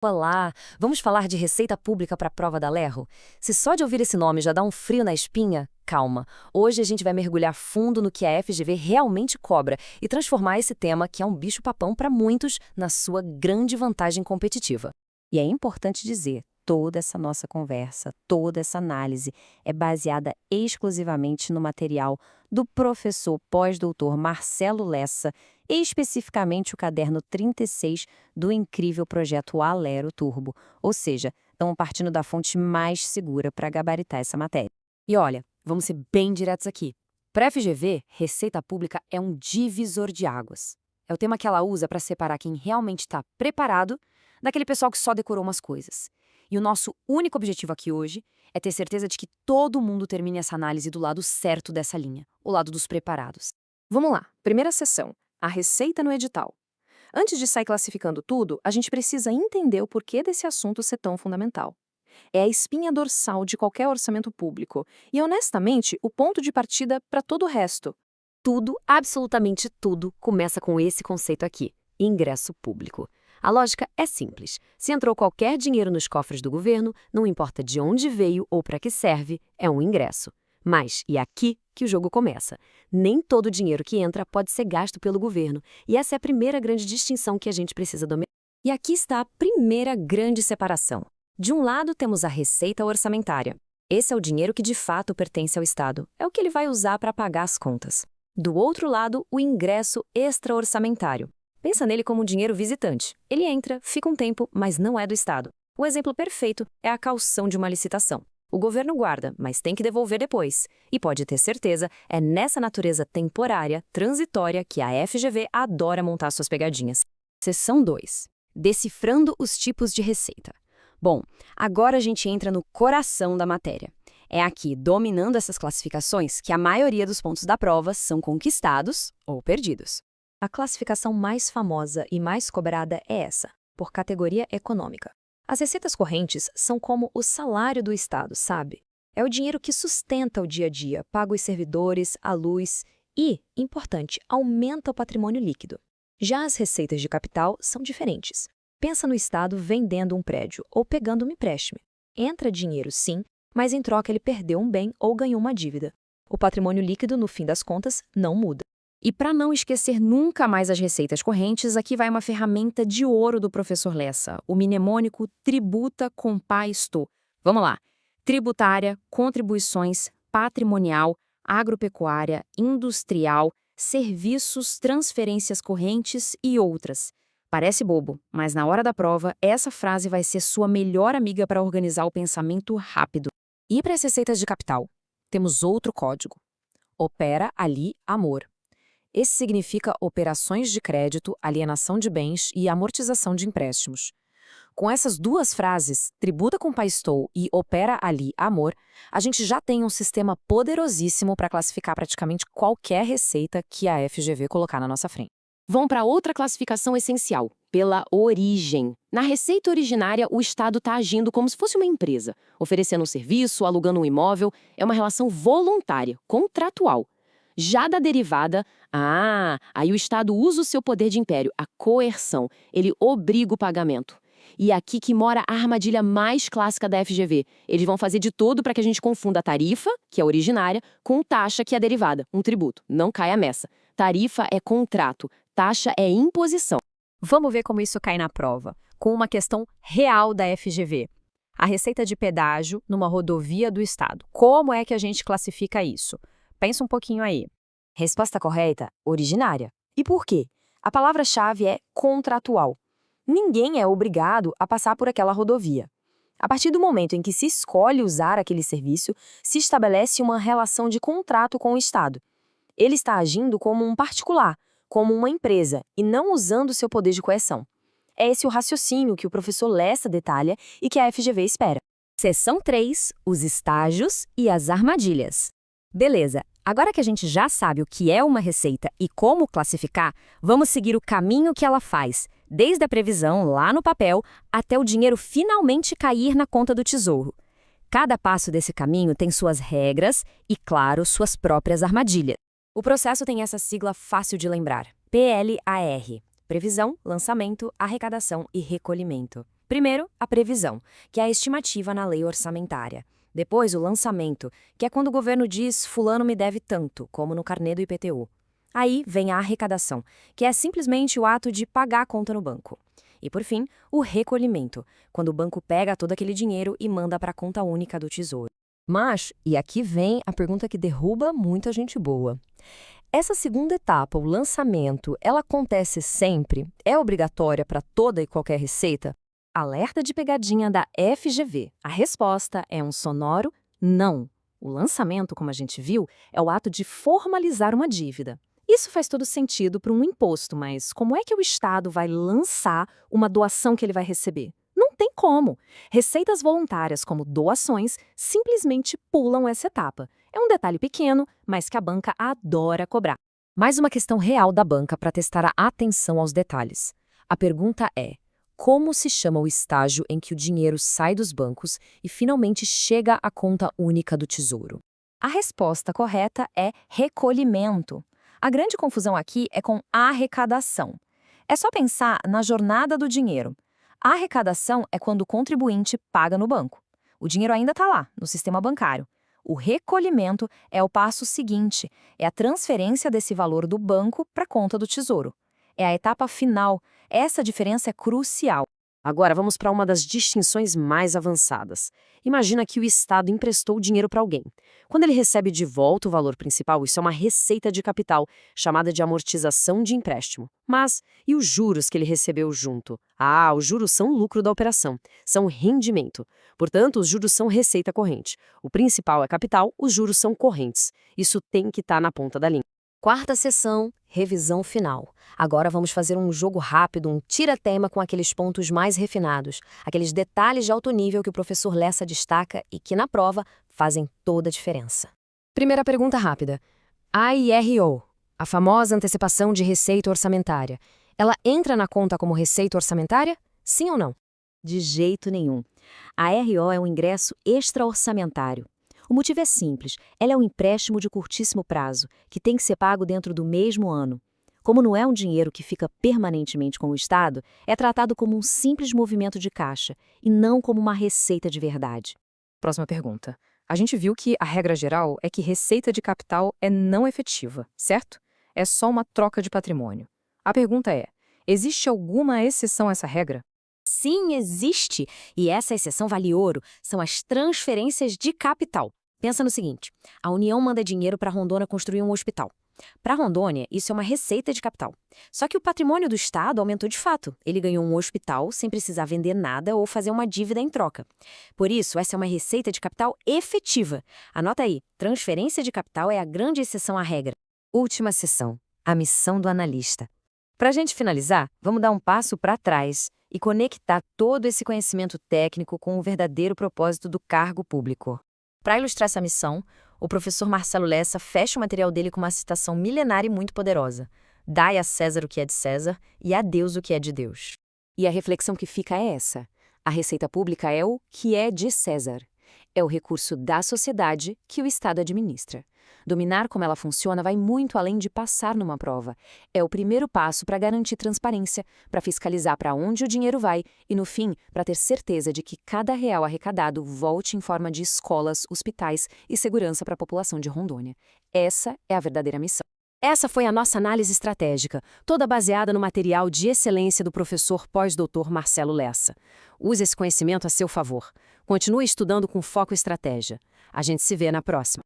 Olá, vamos falar de receita pública para a prova da Lerro? Se só de ouvir esse nome já dá um frio na espinha, calma. Hoje a gente vai mergulhar fundo no que a FGV realmente cobra e transformar esse tema, que é um bicho-papão para muitos, na sua grande vantagem competitiva. E é importante dizer, toda essa nossa conversa, toda essa análise é baseada exclusivamente no material do professor pós-doutor Marcelo Lessa, e especificamente o caderno 36 do incrível projeto Alero Turbo, ou seja, estamos partindo da fonte mais segura para gabaritar essa matéria. E olha, vamos ser bem diretos aqui. Para a FGV, receita pública é um divisor de águas. É o tema que ela usa para separar quem realmente está preparado daquele pessoal que só decorou umas coisas. E o nosso único objetivo aqui hoje é ter certeza de que todo mundo termine essa análise do lado certo dessa linha, o lado dos preparados. Vamos lá, primeira sessão, a receita no edital. Antes de sair classificando tudo, a gente precisa entender o porquê desse assunto ser tão fundamental. É a espinha dorsal de qualquer orçamento público e, honestamente, o ponto de partida para todo o resto. Tudo, absolutamente tudo, começa com esse conceito aqui: ingresso público. A lógica é simples. Se entrou qualquer dinheiro nos cofres do governo, não importa de onde veio ou para que serve, é um ingresso. Mas, e aqui que o jogo começa, nem todo o dinheiro que entra pode ser gasto pelo governo, e essa é a primeira grande distinção que a gente precisa dominar. E aqui está a primeira grande separação. De um lado temos a receita orçamentária. Esse é o dinheiro que de fato pertence ao Estado, é o que ele vai usar para pagar as contas. Do outro lado, o ingresso extra-orçamentário. Pensa nele como um dinheiro visitante. Ele entra, fica um tempo, mas não é do Estado. O exemplo perfeito é a caução de uma licitação. O governo guarda, mas tem que devolver depois. E pode ter certeza, é nessa natureza temporária, transitória, que a FGV adora montar suas pegadinhas. Seção 2. Decifrando os tipos de receita. Bom, agora a gente entra no coração da matéria. É aqui, dominando essas classificações, que a maioria dos pontos da prova são conquistados ou perdidos. A classificação mais famosa e mais cobrada é essa, por categoria econômica. As receitas correntes são como o salário do Estado, sabe? É o dinheiro que sustenta o dia a dia, paga os servidores, a luz e, importante, aumenta o patrimônio líquido. Já as receitas de capital são diferentes. Pensa no Estado vendendo um prédio ou pegando um empréstimo. Entra dinheiro, sim, mas em troca ele perdeu um bem ou ganhou uma dívida. O patrimônio líquido, no fim das contas, não muda. E para não esquecer nunca mais as receitas correntes, aqui vai uma ferramenta de ouro do professor Lessa, o mnemônico Tributa Compaisto. Vamos lá. Tributária, contribuições, patrimonial, agropecuária, industrial, serviços, transferências correntes e outras. Parece bobo, mas na hora da prova, essa frase vai ser sua melhor amiga para organizar o pensamento rápido. E para as receitas de capital? Temos outro código. Opera ali amor. Esse significa operações de crédito, alienação de bens e amortização de empréstimos. Com essas duas frases, tributa com paistou e opera ali amor, a gente já tem um sistema poderosíssimo para classificar praticamente qualquer receita que a FGV colocar na nossa frente. Vamos para outra classificação essencial, pela origem. Na receita originária, o Estado está agindo como se fosse uma empresa, oferecendo um serviço, alugando um imóvel. É uma relação voluntária, contratual. Já da derivada, aí o Estado usa o seu poder de império, a coerção. Ele obriga o pagamento. E é aqui que mora a armadilha mais clássica da FGV. Eles vão fazer de tudo para que a gente confunda a tarifa, que é a originária, com taxa, que é a derivada, um tributo. Não cai a messa. Tarifa é contrato, taxa é imposição. Vamos ver como isso cai na prova, com uma questão real da FGV. A receita de pedágio numa rodovia do Estado. Como é que a gente classifica isso? Pensa um pouquinho aí. Resposta correta, originária. E por quê? A palavra-chave é contratual. Ninguém é obrigado a passar por aquela rodovia. A partir do momento em que se escolhe usar aquele serviço, se estabelece uma relação de contrato com o Estado. Ele está agindo como um particular, como uma empresa, e não usando seu poder de coerção. É esse o raciocínio que o professor Lessa detalha e que a FGV espera. Seção 3, os estágios e as armadilhas. Beleza, agora que a gente já sabe o que é uma receita e como classificar, vamos seguir o caminho que ela faz, desde a previsão lá no papel até o dinheiro finalmente cair na conta do tesouro. Cada passo desse caminho tem suas regras e, claro, suas próprias armadilhas. O processo tem essa sigla fácil de lembrar, PLAR. Previsão, lançamento, arrecadação e recolhimento. Primeiro, a previsão, que é a estimativa na lei orçamentária. Depois, o lançamento, que é quando o governo diz fulano me deve tanto, como no carnê do IPTU. Aí vem a arrecadação, que é simplesmente o ato de pagar a conta no banco. E por fim, o recolhimento, quando o banco pega todo aquele dinheiro e manda para a conta única do Tesouro. Mas, e aqui vem a pergunta que derruba muita gente boa. Essa segunda etapa, o lançamento, ela acontece sempre? É obrigatória para toda e qualquer receita? Alerta de pegadinha da FGV. A resposta é um sonoro não. O lançamento, como a gente viu, é o ato de formalizar uma dívida. Isso faz todo sentido para um imposto, mas como é que o Estado vai lançar uma doação que ele vai receber? Não tem como. Receitas voluntárias, como doações, simplesmente pulam essa etapa. É um detalhe pequeno, mas que a banca adora cobrar. Mais uma questão real da banca para testar a atenção aos detalhes. A pergunta é: como se chama o estágio em que o dinheiro sai dos bancos e finalmente chega à conta única do Tesouro? A resposta correta é recolhimento. A grande confusão aqui é com arrecadação. É só pensar na jornada do dinheiro. A arrecadação é quando o contribuinte paga no banco. O dinheiro ainda está lá, no sistema bancário. O recolhimento é o passo seguinte, é a transferência desse valor do banco para a conta do Tesouro. É a etapa final. Essa diferença é crucial. Agora vamos para uma das distinções mais avançadas. Imagina que o Estado emprestou o dinheiro para alguém. Quando ele recebe de volta o valor principal, isso é uma receita de capital, chamada de amortização de empréstimo. Mas, e os juros que ele recebeu junto? Ah, os juros são lucro da operação, são rendimento. Portanto, os juros são receita corrente. O principal é capital, os juros são correntes. Isso tem que estar na ponta da linha. Quarta sessão, revisão final. Agora vamos fazer um jogo rápido, um tira-tema com aqueles pontos mais refinados, aqueles detalhes de alto nível que o professor Lessa destaca e que, na prova, fazem toda a diferença. Primeira pergunta rápida. AIRO, a famosa antecipação de receita orçamentária, ela entra na conta como receita orçamentária? Sim ou não? De jeito nenhum. A RO é um ingresso extra-orçamentário. O motivo é simples, ela é um empréstimo de curtíssimo prazo, que tem que ser pago dentro do mesmo ano. Como não é um dinheiro que fica permanentemente com o Estado, é tratado como um simples movimento de caixa e não como uma receita de verdade. Próxima pergunta. A gente viu que a regra geral é que receita de capital é não efetiva, certo? É só uma troca de patrimônio. A pergunta é: existe alguma exceção a essa regra? Sim, existe, e essa exceção vale ouro, são as transferências de capital. Pensa no seguinte, a União manda dinheiro para Rondônia construir um hospital. Para Rondônia, isso é uma receita de capital. Só que o patrimônio do Estado aumentou de fato. Ele ganhou um hospital sem precisar vender nada ou fazer uma dívida em troca. Por isso, essa é uma receita de capital efetiva. Anota aí, transferência de capital é a grande exceção à regra. Última sessão, a missão do analista. Para a gente finalizar, vamos dar um passo para trás e conectar todo esse conhecimento técnico com o verdadeiro propósito do cargo público. Para ilustrar essa missão, o professor Marcelo Lessa fecha o material dele com uma citação milenar e muito poderosa. Dai a César o que é de César e a Deus o que é de Deus. E a reflexão que fica é essa. A receita pública é o que é de César. É o recurso da sociedade que o Estado administra. Dominar como ela funciona vai muito além de passar numa prova. É o primeiro passo para garantir transparência, para fiscalizar para onde o dinheiro vai e, no fim, para ter certeza de que cada real arrecadado volte em forma de escolas, hospitais e segurança para a população de Rondônia. Essa é a verdadeira missão. Essa foi a nossa análise estratégica, toda baseada no material de excelência do professor pós-doutor Marcelo Lessa. Use esse conhecimento a seu favor. Continue estudando com foco e estratégia. A gente se vê na próxima.